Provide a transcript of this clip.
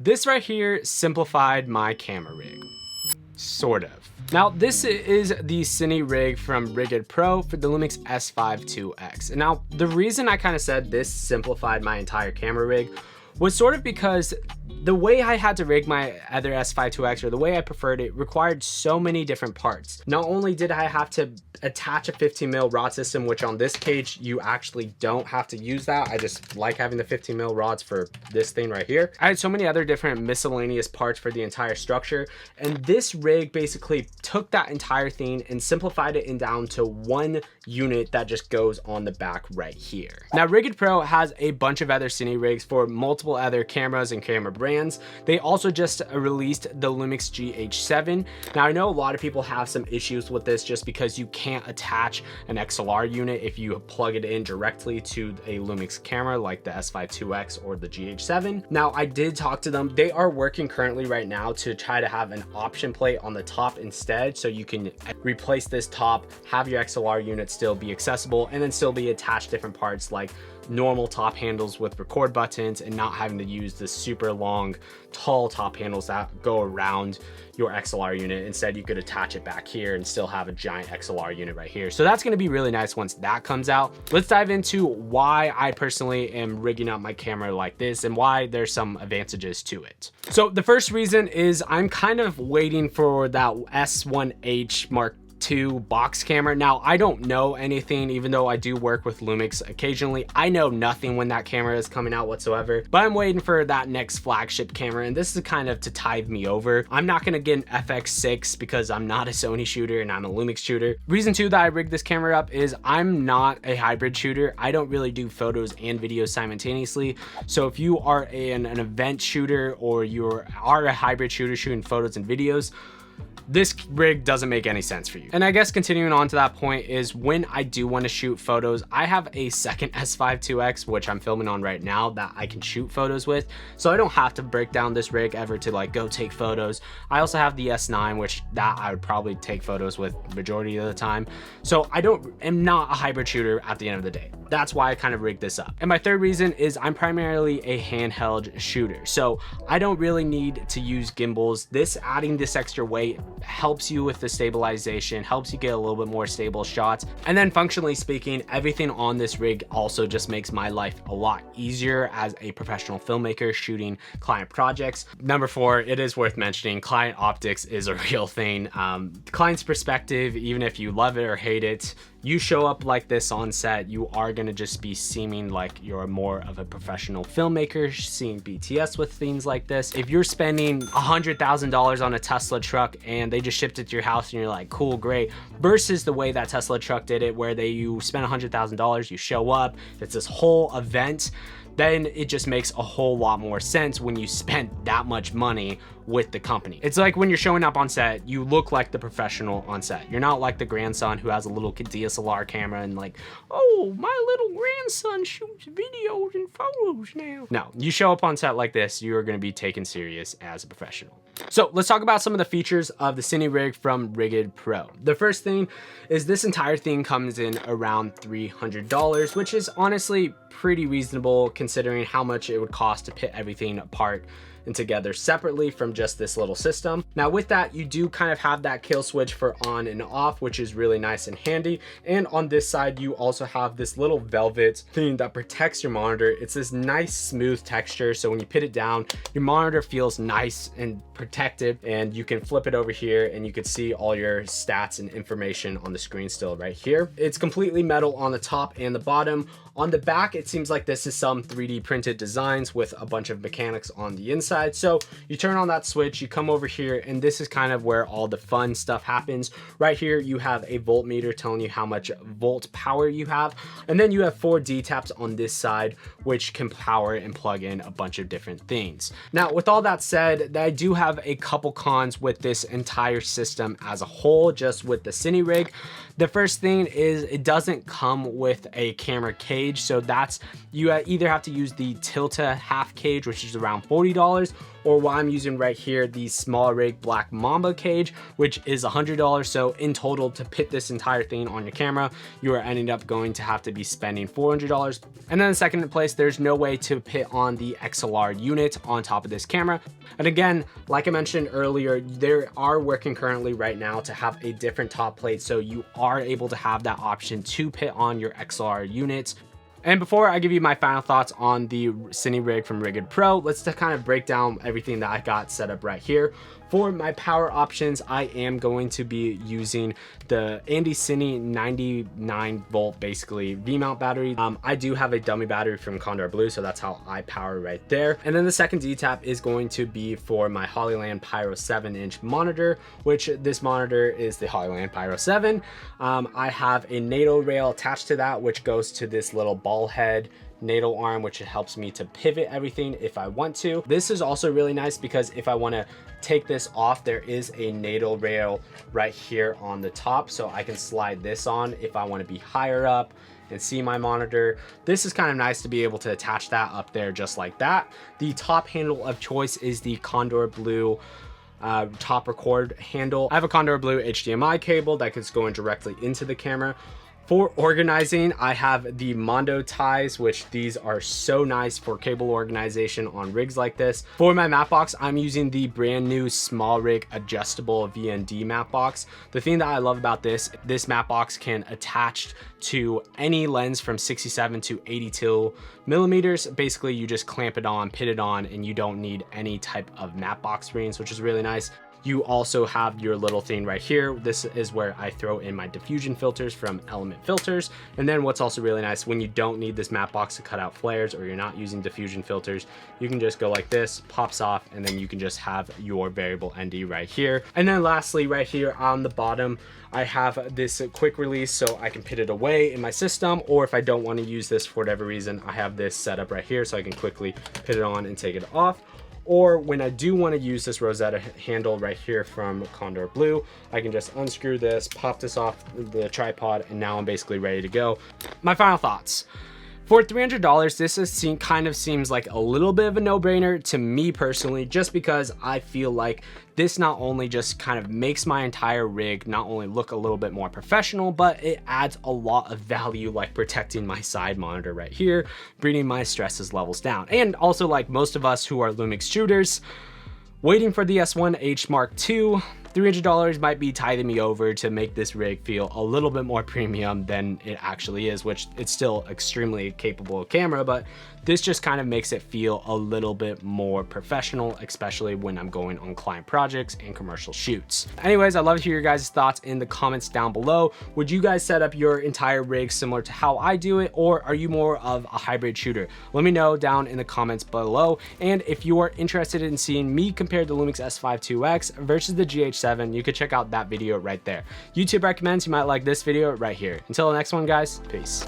This right here simplified my camera rig. Sort of. Now, this is the Cine rig from Rigid Pro for the Lumix S5iiX. And now, the reason I kind of said this simplified my entire camera rig was sort of because the way I had to rig my other S5iiX, or the way I preferred it, required so many different parts. Not only did I have to attach a 15mm rod system, which on this cage, you actually don't have to use that. I just like having the 15mm rods for this thing right here. I had so many other different miscellaneous parts for the entire structure. And this rig basically took that entire thing and simplified it down to one unit that just goes on the back right here. Now, Rigid Pro has a bunch of other Cine rigs for multiple other cameras and camera brands. They also just released the Lumix GH7. Now, I know a lot of people have some issues with this just because you can't attach an XLR unit if you plug it in directly to a Lumix camera like the S5iiX or the GH7. Now, I did talk to them. They are working currently right now to try to have an option plate on the top instead, so you can replace this top, have your XLR unit still be accessible, and then still be attached different parts like normal top handles with record buttons, and not having to use the super long, tall top handles that go around your XLR unit. Instead, you could attach it back here and still have a giant XLR unit right here. So that's going to be really nice once that comes out. Let's dive into why I personally am rigging up my camera like this and why there's some advantages to it. So the first reason is I'm kind of waiting for that S1H Mark II box camera. Now, I don't know anything, even though I do work with Lumix occasionally. I know nothing when that camera is coming out whatsoever, but I'm waiting for that next flagship camera, and this is kind of to tide me over. I'm not going to get an FX6 because I'm not a Sony shooter and I'm a Lumix shooter. Reason two that I rigged this camera up is I'm not a hybrid shooter. I don't really do photos and videos simultaneously. So if you are an event shooter, or you are a hybrid shooter shooting photos and videos, this rig doesn't make any sense for you. And I guess continuing on to that point is when I do want to shoot photos, I have a second S5iiX, which I'm filming on right now, that I can shoot photos with. So I don't have to break down this rig ever to like go take photos. I also have the S9, which that I would probably take photos with majority of the time. So am not a hybrid shooter at the end of the day. That's why I kind of rigged this up. And my third reason is I'm primarily a handheld shooter. So I don't really need to use gimbals. Adding this extra weight helps you with the stabilization, helps you get a little bit more stable shots. And then functionally speaking, everything on this rig also just makes my life a lot easier as a professional filmmaker shooting client projects. Number four, it is worth mentioning, client optics is a real thing. Client's perspective, even if you love it or hate it, you show up like this on set, you are going to just be seeming like you're more of a professional filmmaker seeing BTS with things like this. If you're spending $100,000 on a Tesla truck and they just shipped it to your house and you're like, cool, great, versus the way that Tesla truck did it, where you spend $100,000, you show up, it's this whole event, then it just makes a whole lot more sense when you spent that much money with the company. It's like when you're showing up on set, you look like the professional on set. You're not like the grandson who has a little DSLR camera and like, oh, my little grandson shoots videos and photos now. No, you show up on set like this, you are going to be taken serious as a professional. So let's talk about some of the features of the Cine rig from Rigid Pro. The first thing is this entire thing comes in around $300, which is honestly pretty reasonable considering how much it would cost to put everything apart and together separately from just this little system. Now with that, you do kind of have that kill switch for on and off, which is really nice and handy. And on this side, you also have this little velvet thing that protects your monitor. It's this nice smooth texture, so when you put it down, your monitor feels nice and protected, and you can flip it over here and you can see all your stats and information on the screen still right here. It's completely metal on the top and the bottom. On the back, it seems like this is some 3D printed designs with a bunch of mechanics on the inside. So you turn on that switch, you come over here, and this is kind of where all the fun stuff happens. Right here, you have a voltmeter telling you how much volt power you have. And then you have 4 D taps on this side, which can power and plug in a bunch of different things. Now, with all that said, I do have a couple cons with this entire system as a whole, just with the Cine rig. The first thing is it doesn't come with a camera cage, so that's, you either have to use the Tilta half cage, which is around $40, or what I'm using right here, the SmallRig Black Mamba cage, which is $100. So in total, to put this entire thing on your camera, you are ending up going to have to be spending $400. And then in second place, there's no way to put on the XLR unit on top of this camera. And again, like I mentioned earlier, they are working currently right now to have a different top plate, so you are able to have that option to put on your XLR units. And before I give you my final thoughts on the Cine rig from Rigid Pro, let's kind of break down everything that I got set up right here. For my power options, I am going to be using the Andycine 99 volt basically V-mount battery. I do have a dummy battery from Condor Blue, so that's how I power right there. And then the second D-tap is going to be for my Hollyland Pyro 7-inch monitor, which this monitor is the Hollyland Pyro 7. I have a NATO rail attached to that, which goes to this little ball head NATO arm, which helps me to pivot everything if I want to. This is also really nice because if I want to take this off, there is a NATO rail right here on the top, so I can slide this on if I want to be higher up and see my monitor. This is kind of nice to be able to attach that up there just like that. The top handle of choice is the Condor Blue top record handle. I have a Condor Blue HDMI cable that is going directly into the camera. For organizing, I have the Mondo ties, which these are so nice for cable organization on rigs like this. For my mat box, I'm using the brand new SmallRig adjustable VND mat box. The thing that I love about this mat box can attach to any lens from 67 to 82 millimeters. Basically, you just clamp it on, pin it on, and you don't need any type of mat box screens, which is really nice. You also have your little thing right here. This is where I throw in my diffusion filters from Element Filters. And then what's also really nice, when you don't need this mat box to cut out flares or you're not using diffusion filters, you can just go like this, pops off, and then you can just have your variable ND right here. And then lastly, right here on the bottom, I have this quick release so I can put it away in my system, or if I don't want to use this for whatever reason, I have this set up right here so I can quickly put it on and take it off. Or when I do want to use this Rosetta handle right here from Condor Blue, I can just unscrew this, pop this off the tripod, and now I'm basically ready to go. My final thoughts. For $300, this kind of seems like a little bit of a no-brainer to me personally, just because I feel like this not only just kind of makes my entire rig not only look a little bit more professional, but it adds a lot of value, like protecting my side monitor right here, bringing my stresses levels down. And also, like most of us who are Lumix shooters, waiting for the S1H Mark II, $300 might be tithing me over to make this rig feel a little bit more premium than it actually is, which it's still extremely capable camera, but this just kind of makes it feel a little bit more professional, especially when I'm going on client projects and commercial shoots. Anyways, I'd love to hear your guys' thoughts in the comments down below. Would you guys set up your entire rig similar to how I do it, or are you more of a hybrid shooter? Let me know down in the comments below. And if you are interested in seeing me compare the Lumix S5iiX versus the GH7, you could check out that video right there. YouTube recommends you might like this video right here. Until the next one, guys, peace.